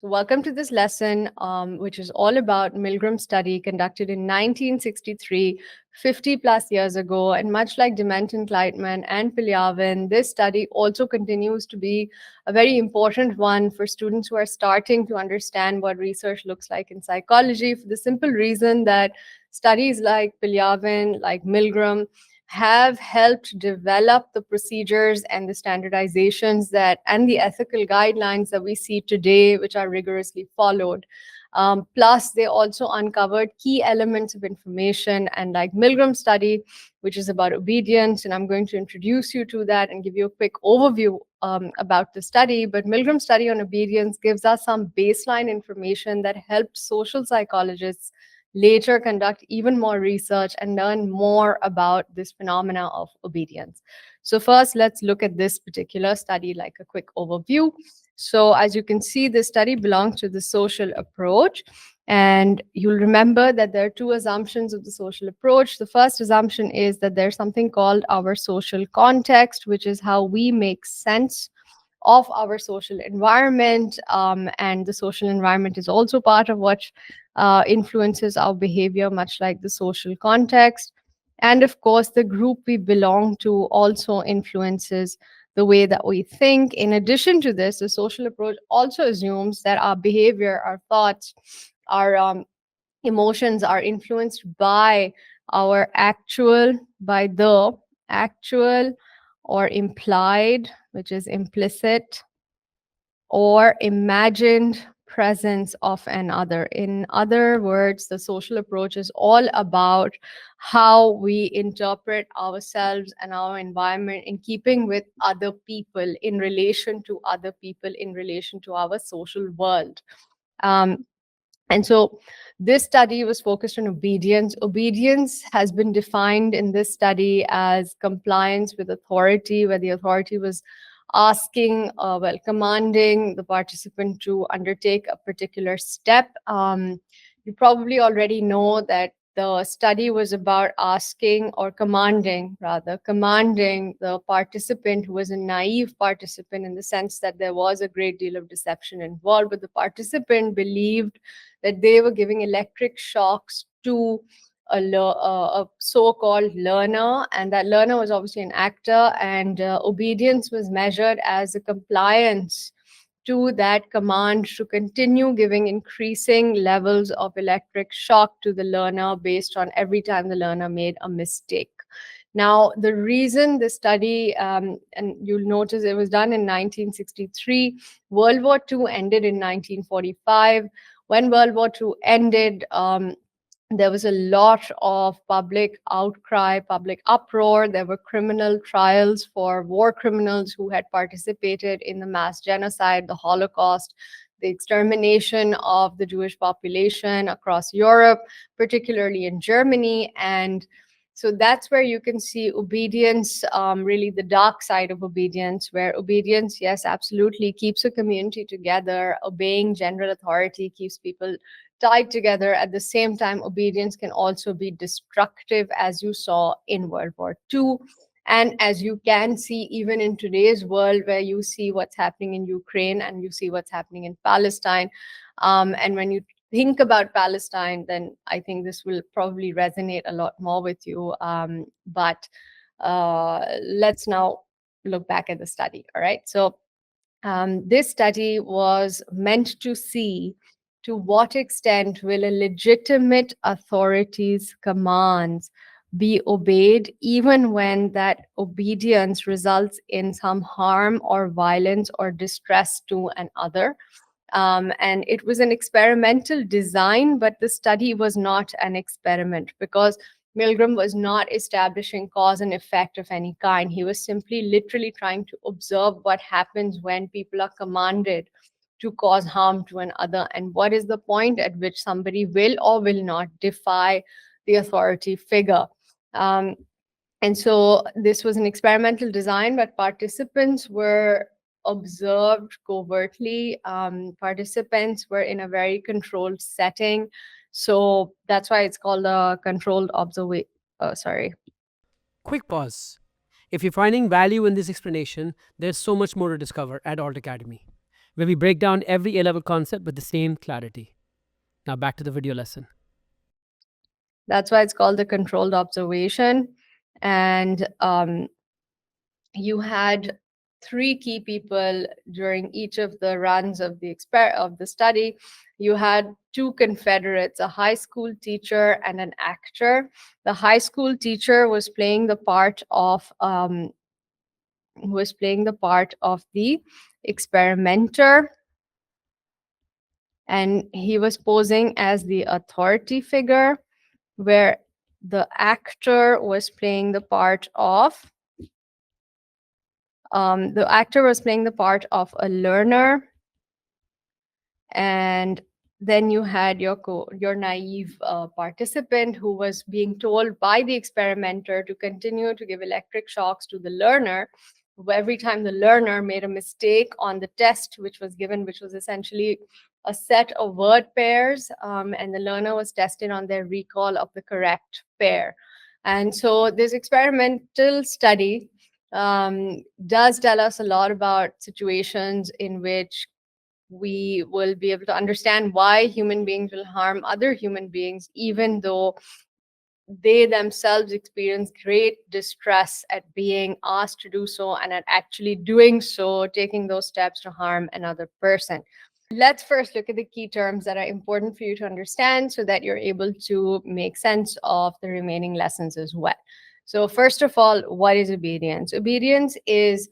Welcome to this lesson, which is all about Milgram study conducted in 1963, 50 plus years ago. And much like Demant-Kleitman and Pilyavin, this study also continues to be a very important one for students who are starting to understand what research looks like in psychology, for the simple reason that studies like Pilyavin, like Milgram, have helped develop the procedures and the standardizations that and the ethical guidelines that we see today, which are rigorously followed. Plus, they also uncovered key elements of information, and like Milgram study, which is about obedience, and I'm going to introduce you to that and give you a quick overview about the study. But Milgram study on obedience gives us some baseline information that helped social psychologists later conduct even more research and learn more about this phenomena of obedience. So first, let's look at this particular study, like a quick overview. So as you can see, this study belongs to the social approach. And you'll remember that there are two assumptions of the social approach. The first assumption is that there's something called our social context, which is how we make sense of our social environment. And the social environment is also part of what influences our behavior, much like the social context. And of course, the group we belong to also influences the way that we think. In addition to this, the social approach also assumes that our behavior, our thoughts, our emotions are influenced by the actual or implied, which is implicit, or imagined presence of another. In other words, the social approach is all about how we interpret ourselves and our environment in keeping with other people, in relation to other people, in relation to our social world. And so this study was focused on obedience. Obedience has been defined in this study as compliance with authority, where the authority was commanding the participant to undertake a particular step. You probably already know that the study was about commanding the participant, who was a naive participant in the sense that there was a great deal of deception involved, but the participant believed that they were giving electric shocks to a so-called learner, and that learner was obviously an actor, and obedience was measured as a compliance to that command to continue giving increasing levels of electric shock to the learner based on every time the learner made a mistake. Now, the reason the study, and you'll notice it was done in 1963, World War II ended in 1945. When World War II ended, there was a lot of public outcry, public uproar. There were criminal trials for war criminals who had participated in the mass genocide, the Holocaust, the extermination of the Jewish population across Europe, particularly in Germany. And so that's where you can see obedience, really the dark side of obedience, where obedience, yes, absolutely, keeps a community together. Obeying general authority keeps people tied together. At the same time, obedience can also be destructive, as you saw in World War II. And as you can see, even in today's world, where you see what's happening in Ukraine and you see what's happening in Palestine. And when you think about Palestine, then I think this will probably resonate a lot more with you. But let's now look back at the study. All right. So this study was meant to see to what extent will a legitimate authority's commands be obeyed, even when that obedience results in some harm or violence or distress to another. And it was an experimental design, but the study was not an experiment, because Milgram was not establishing cause and effect of any kind. He was simply literally trying to observe what happens when people are commanded to cause harm to another, and what is the point at which somebody will or will not defy the authority figure. And so this was an experimental design, but participants were observed covertly. Participants were in a very controlled setting. So that's why it's called a controlled observation. Quick pause. If you're finding value in this explanation, there's so much more to discover at Alt Academy. where we break down every A-level concept with the same clarity. Now back to the video lesson. That's why it's called the controlled observation. And you had three key people during each of the runs of the study. You had two confederates, a high school teacher and an actor. The high school teacher was playing the part of the experimenter, and he was posing as the authority figure, where the actor was playing the part of a learner, and then you had your naive participant who was being told by the experimenter to continue to give electric shocks to the learner every time the learner made a mistake on the test which was given, which was essentially a set of word pairs, and the learner was tested on their recall of the correct pair. And so this experimental study does tell us a lot about situations in which we will be able to understand why human beings will harm other human beings, even though they themselves experience great distress at being asked to do so and at actually doing so, taking those steps to harm another person. Let's first look at the key terms that are important for you to understand so that you're able to make sense of the remaining lessons as well. So first of all, what is obedience? Obedience is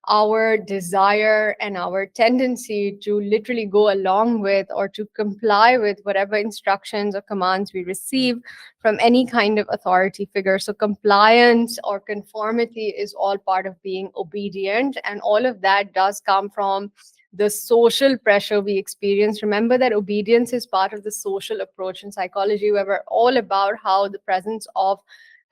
our desire and our tendency to literally go along with or to comply with whatever instructions or commands we receive from any kind of authority figure. So compliance or conformity is all part of being obedient, and all of that does come from the social pressure we experience. Remember that obedience is part of the social approach in psychology, where we're all about how the presence of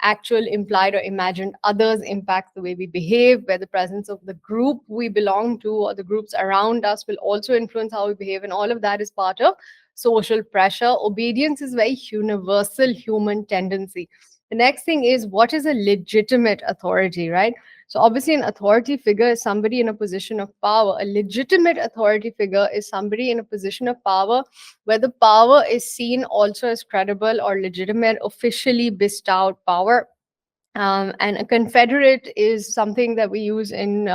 actual, implied, or imagined others impacts the way we behave, where the presence of the group we belong to or the groups around us will also influence how we behave. And all of that is part of social pressure. Obedience is very universal human tendency. The next thing is, what is a legitimate authority, right? So obviously an authority figure is somebody in a position of power. A legitimate authority figure is somebody in a position of power where the power is seen also as credible or legitimate, officially bestowed power. And a confederate is something that we use in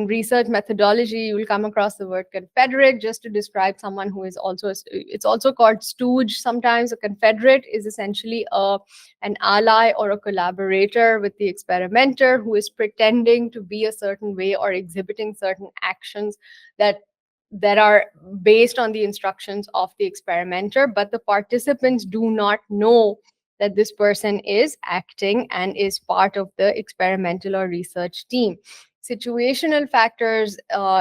research methodology. You will come across the word confederate just to describe someone who is also, it's also called stooge sometimes. A confederate is essentially an ally or a collaborator with the experimenter who is pretending to be a certain way or exhibiting certain actions that are based on the instructions of the experimenter, but the participants do not know that this person is acting and is part of the experimental or research team. Situational factors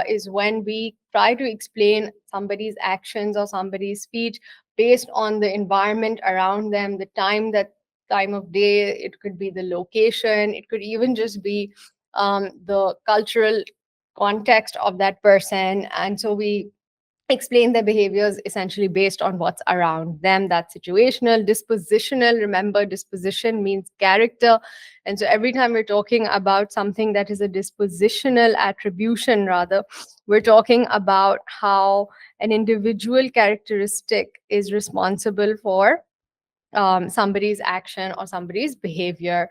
is when we try to explain somebody's actions or somebody's speech based on the environment around them, the time of day, it could be the location, it could even just be the cultural context of that person. And so we explain their behaviors essentially based on what's around them. That's situational. Dispositional, remember, disposition means character. And so every time we're talking about something that is a dispositional attribution, rather, we're talking about how an individual characteristic is responsible for somebody's action or somebody's behavior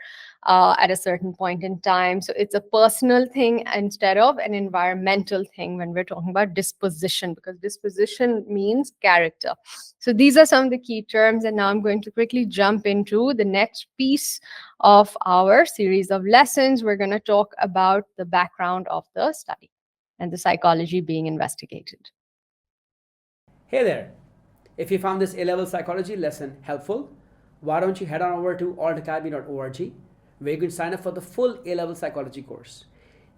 at a certain point in time. So it's a personal thing instead of an environmental thing when we're talking about disposition, because disposition means character. So these are some of the key terms. And now I'm going to quickly jump into the next piece of our series of lessons. We're going to talk about the background of the study and the psychology being investigated. Hey there! If you found this A-level psychology lesson helpful, why don't you head on over to altacademy.org, where you can sign up for the full A-level psychology course.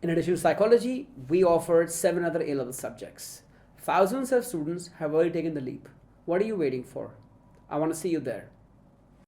In addition to psychology, we offered 7 other A-level subjects. Thousands of students have already taken the leap. What are you waiting for? I want to see you there.